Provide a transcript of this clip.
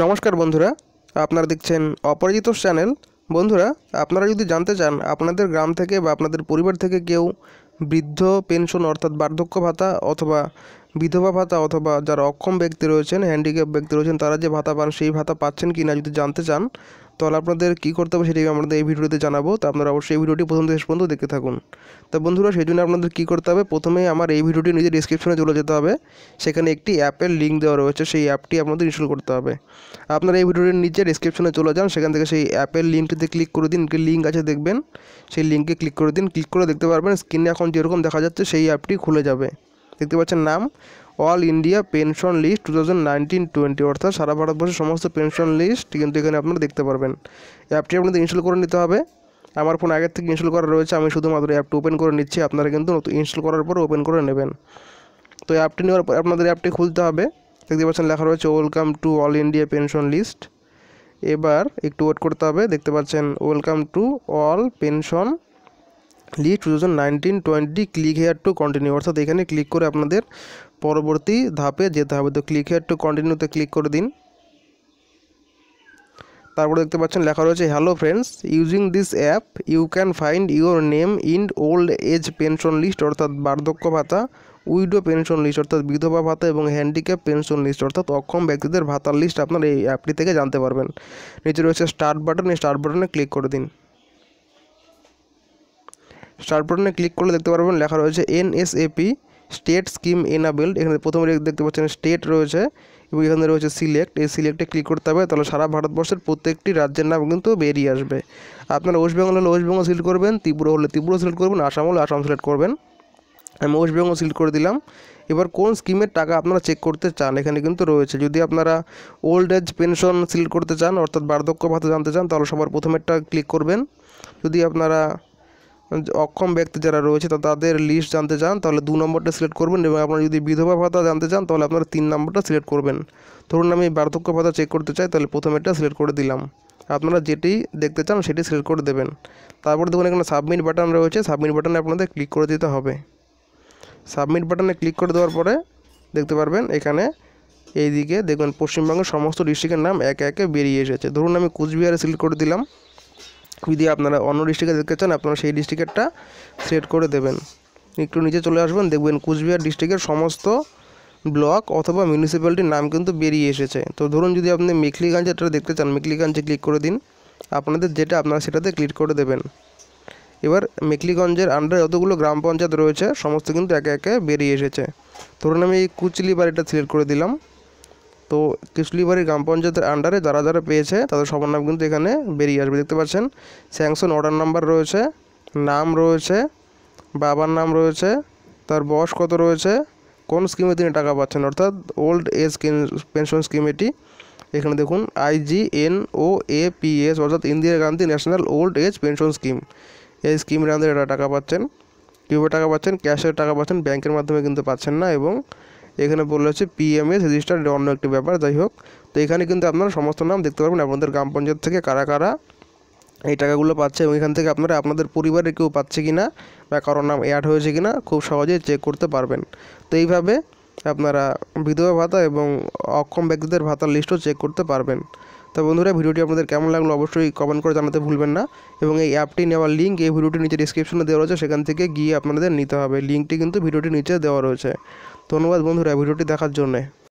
নমস্কার বন্ধুরা, আপনারা দেখছেন অপরাজিত চ্যানেল। বন্ধুরা, আপনারা যদি জানতে চান আপনাদের গ্রাম থেকে বা আপনাদের পরিবার থেকে কেউ বৃদ্ধ পেনশন অর্থাৎ বার্ধক্য ভাতা অথবা বিধবা ভাতা অথবা যারা অক্ষম ব্যক্তি রয়েছেন, হ্যান্ডিক্যাপ ব্যক্তি রয়েছেন, তারা যে ভাতা পান সেই ভাতা পাচ্ছেন কি না যদি জানতে চান, তাহলে আপনাদের কী করতে হবে সেটাই আমাদের এই ভিডিওতে জানাবো। তো আপনারা অবশ্যই এই ভিডিওটি প্রথম থেকে শেষ পর্যন্ত দেখতে থাকুন। তো বন্ধুরা, সেই জন্য আপনাদের কী করতে হবে, প্রথমে আমার এই ভিডিওটি নিজের ডিসক্রিপশনে চলে যেতে হবে। সেখানে একটি অ্যাপের লিঙ্ক দেওয়া রয়েছে, সেই অ্যাপটি আপনাদের ইনস্টল করতে হবে। আপনারা এই ভিডিওটির নিচে ডিসক্রিপশনে চলে যান, সেখান থেকে সেই অ্যাপের লিঙ্কটিতে ক্লিক করে দিন। লিঙ্ক আছে দেখবেন, সেই লিঙ্কে ক্লিক করে দিন। ক্লিক করে দেখতে পারবেন স্ক্রিনে এখন যেরকম দেখা যাচ্ছে সেই অ্যাপটি খুলে যাবে। দেখতে পাচ্ছেন নাম অল ইন্ডিয়া পেনশন লিস্ট 2019-20, অর্থাৎ সারা ভারতবর্ষের সমস্ত পেনশন লিস্ট কিন্তু এখানে আপনারা দেখতে পারবেন। অ্যাপটি আপনাদের ইনস্টল করে নিতে হবে। আমার ফোন আগের থেকে ইনস্টল করা রয়েছে, আমি শুধুমাত্র অ্যাপটি ওপেন করে নিচ্ছি। আপনারা কিন্তু ইনস্টল করার পর ওপেন করে নেবেন। তো অ্যাপটি নেওয়ার পর আপনাদের অ্যাপটি খুলতে হবে। দেখতে পাচ্ছেন লেখা রয়েছে welcome to all India pension list. এবার একটু ওয়েট করতে হবে। দেখতে পাচ্ছেন welcome to all pension list 2019-20, click here to continue, অর্থাৎ এখানে ক্লিক করে আপনাদের পরবর্তী ধাপে যেতে হবে। তো ক্লিক হেয়ার টু কন্টিনিউতে ক্লিক করে দিন। তারপরে দেখতে পাচ্ছেন লেখা রয়েছে hello friends, using this app you can find your name in old age pension list, অর্থাৎ বার্ধক্য ভাতা, উইডো পেনশন লিস্ট অর্থাৎ বিধবা ভাতা এবং হ্যান্ডিক্যাপ পেনশন লিস্ট অর্থাৎ অক্ষম ব্যক্তিদের ভাতার লিস্ট আপনারা এই অ্যাপটি থেকে জানতে পারবেন। নিচে রয়েছে স্টার্ট বাটন, এই স্টার্ট বাটনে ক্লিক করে দিন। স্টার্ট বাটনে ক্লিক করলে দেখতে পারবেন লেখা রয়েছে এনএসএপি স্টেট স্কিম এনাবেলড। এখানে প্রথমে দেখতে পাচ্ছেন স্টেট রয়েছে এবং এখানে রয়েছে সিলেক্ট। এই সিলেক্টে ক্লিক করতে হবে, তাহলে সারা ভারতবর্ষের প্রত্যেকটি রাজ্যের নাম কিন্তু বেরিয়ে আসবে। আপনারা ওয়েস্ট বেঙ্গল হলে ওয়েস্ট বেঙ্গল সিলেক্ট করবেন, ত্রিপুরা হলে ত্রিপুরা সিলেক্ট করবেন, আসাম হলে আসাম সিলেক্ট করবেন। আমি ওয়েস্ট বেঙ্গল সিলেক্ট করে দিলাম। এবার কোন স্কিমের টাকা আপনারা চেক করতে চান এখানে কিন্তু রয়েছে। যদি আপনারা ওল্ড এজ পেনশন সিলেক্ট করতে চান অর্থাৎ বার্ধক্য ভাতা জানতে চান, তাহলে সবার প্রথমেরটা ক্লিক করবেন। যদি আপনারা অক্ষম ব্যক্তি যারা রয়েছে তাদের লিস্ট জানতে চান তাহলে 2 নম্বরটা সিলেক্ট করবেন, এবং আপনারা যদি বিধবা ভাতা জানতে চান তাহলে আপনারা 3 নম্বরটা সিলেক্ট করবেন। ধরুন আমি বার্ধক্য ভাতা চেক করতে চাই, তাহলে প্রথমেরটা সিলেক্ট করে দিলাম। আপনারা যেটি দেখতে চান সেটি সিলেক্ট করে দেবেন। তারপর দেখুন এখানে সাবমিট বাটন রয়েছে, সাবমিট বাটনে আপনাদের ক্লিক করে দিতে হবে। সাবমিট বাটনে ক্লিক করে দেওয়ার পরে দেখতে পারবেন এখানে এইদিকে দেখবেন পশ্চিমবঙ্গের সমস্ত ডিস্ট্রিক্টের নাম একে একে বেরিয়ে এসেছে। ধরুন আমি কুচবিহারে সিলেক্ট করে দিলাম। যদি আপনারা অন্য ডিস্ট্রিক্টে দেখতে চান আপনারা সেই ডিস্ট্রিক্টেরটা সিলেক্ট করে দেবেন। একটু নিচে চলে আসবেন, দেখবেন কুচবিহার ডিস্ট্রিক্টের সমস্ত ব্লক অথবা মিউনিসিপ্যালিটির নাম কিন্তু বেরিয়ে এসেছে। তো ধরুন যদি আপনি মেখলিগঞ্জেরটা দেখতে চান, মেখলিগঞ্জে ক্লিক করে দিন। আপনাদের যেটা আপনারা সেটাতে ক্লিক করে দেবেন। এবার মেখলিগঞ্জের আন্ডারে যতগুলো গ্রাম পঞ্চায়েত রয়েছে সমস্ত কিন্তু একে একে বেরিয়ে এসেছে। ধরুন আমি এই কুচলিবাড়িটা সিলেক্ট করে দিলাম। তো কিশলিবাড়ি গ্রাম পঞ্চায়েতের আন্ডারে যারা যারা পেয়েছে তাদের সবার নাম কিন্তু এখানে বেরিয়ে আসবে। দেখতে পাচ্ছেন স্যাংশন অর্ডার নাম্বার রয়েছে, নাম রয়েছে, বাবার নাম রয়েছে, তার বয়স কত রয়েছে, কোন স্কিমে তিনি টাকা পাচ্ছেন অর্থাৎ ওল্ড এজ পেনশন স্কিম এটি। এখানে দেখুন IGNOAPS অর্থাৎ Indira Gandhi national old age pension scheme, এই স্কিমের আন্ডারে এটা টাকা পাচ্ছেন। কীভাবে টাকা পাচ্ছেন, ক্যাশের টাকা পাচ্ছেন, ব্যাংকের মাধ্যমে কিন্তু পাচ্ছেন না। এবং এখানে বলা হচ্ছে PMS রেজিস্টার, অন্য একটি ব্যাপার, যাই হোক। তো এখানে কিন্তু আপনারা সমস্ত নাম দেখতে পারবেন আপনাদের গ্রাম পঞ্চায়েত থেকে কারা কারা এই টাকাগুলো পাচ্ছে, এবং এখান থেকে আপনারা আপনাদের পরিবারের কেউ পাচ্ছে কি না বা কারোর নাম অ্যাড হয়েছে কি না খুব সহজেই চেক করতে পারবেন। তো এইভাবে আপনারা বিধবা ভাতা এবং অক্ষম ব্যক্তিদের ভাতার লিস্টও চেক করতে পারবেন। তো বন্ধুরা, ভিডিওটি আপনাদের কেমন লাগলো অবশ্যই কমেন্ট করে জানাতে ভুলবেন না। এবং এই অ্যাপটি নেওয়ার লিঙ্ক এই ভিডিওটির নিচে ডিসক্রিপশনে দেওয়া রয়েছে, সেখান থেকে গিয়ে আপনাদের নিতে হবে। লিঙ্কটি কিন্তু ভিডিওটির নিচে দেওয়া রয়েছে। ধন্যবাদ বন্ধুরা ভিডিওটি দেখার জন্যে।